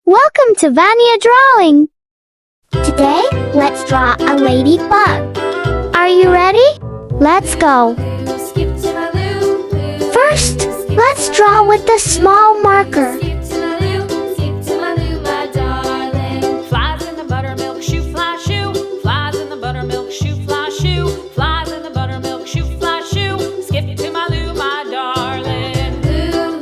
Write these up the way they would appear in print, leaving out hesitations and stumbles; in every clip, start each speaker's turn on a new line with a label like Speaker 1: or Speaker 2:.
Speaker 1: Welcome to Vania Drawing! Today, let's draw a ladybug. Are you ready? Let's go! First, let's draw with a small marker.
Speaker 2: Flies in the buttermilk shoe, fly shoe. Flies in the buttermilk shoe, fly shoe. Flies in the buttermilk shoe, fly shoe. Skip to my Lou, my darling. Lou,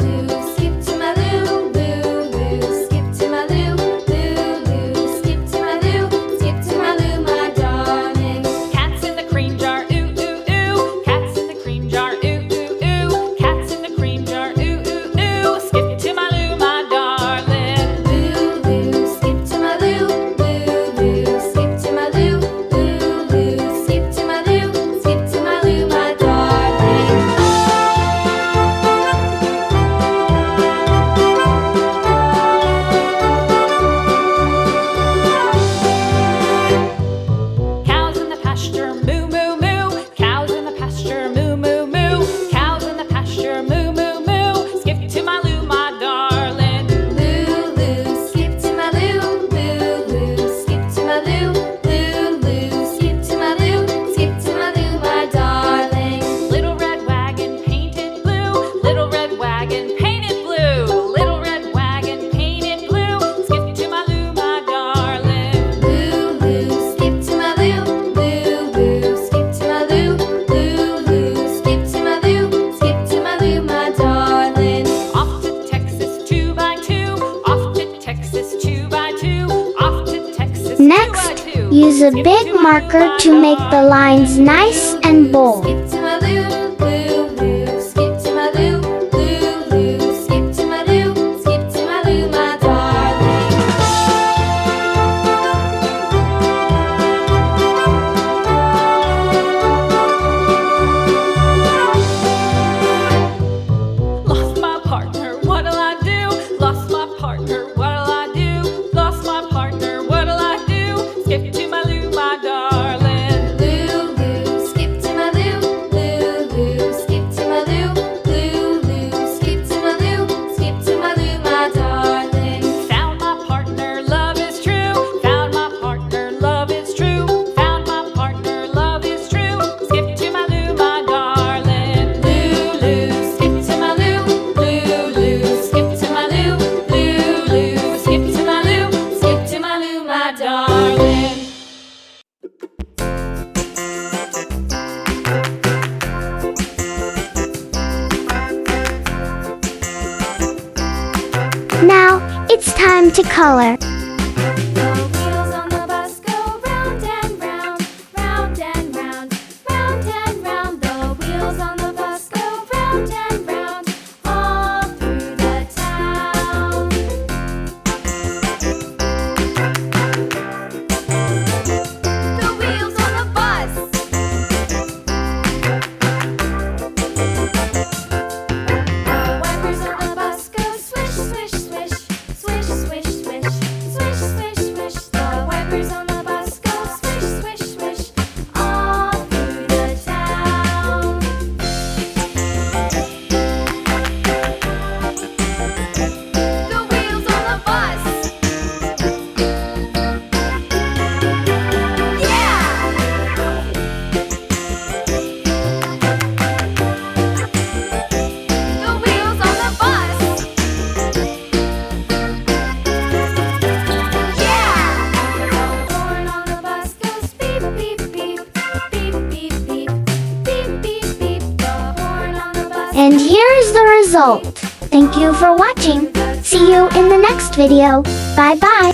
Speaker 2: skip to my Lou. Lou, skip to my Lou. Lou, skip to my Lou. Skip to my Lou, my darling. Cats in the cream jar, ooh, ooh, ooh. Cats in the cream jar, ooh, ooh, ooh. Cats in the cream jar, ooh, ooh, ooh. Skip to my Lou, my darling. Lou, skip to my Lou. Lou, skip to my Lou. Lou, skip to my Lou. Skip to my Lou, my darling. Cows in the pasture, moo, moo, moo. Cows in the pasture, moo, moo, moo. Cows in the pasture, moo, moo, moo. Skip to my Lou, my darling. Lou, skip to my Lou. Lou, skip to my Lou. Lou, skip to my Lou. Skip to my Lou, my darling. Little red wagon painted blue. Little red wagon painted blue. Little red wagon painted blue. Skip to my Lou, my darling. Lou, skip to my Lou. Lou, skip to my Lou. Lou, skip to my Lou. Skip to my Lou, my darling. Off to Texas 2x2. Off to Texas 2x2. Off to Texas 2x2.
Speaker 1: Next, use a big marker to make the lines nice and bold.
Speaker 2: Skip to my Lou, Lou, skip to my Lou, Lou, skip to my Lou, skip to my Lou, my darling. Lost my partner, what'll I do? Lost my partner, what'll I do? Lost my partner, what'll I do? Skip to my Lou, my darling. Lou, skip to my Lou. Lou, skip to my Lou. Lou, skip to my Lou. Skip to my Lou, my darling. Found my partner, love is true. Found my partner, love is true. Found my partner, love is true. Skip to my Lou, my darling. Lou, skip to my Lou. Lou, skip to my Lou. Lou, skip to my Lou. Skip to my Lou, my darling.
Speaker 1: Now, it's time to color.
Speaker 2: The wheels on the bus go round and round, round and round, round and round. The wheels on the bus go round and round, all through the town. The wheels on the bus. The wipers on the bus go swish, swish, swish, swish, swish, swish, swish, swish, swish. The wipers on the bus go swish, swish, swish, all through the town. The wheels on the bus. Yeah! The wheels on the bus. Yeah! The horn on the bus goes beep, beep, beep, beep, beep, beep, beep, beep, beep. The horn on the bus.
Speaker 1: And here's the result. Thank you for watching. See you in the next video. Bye bye.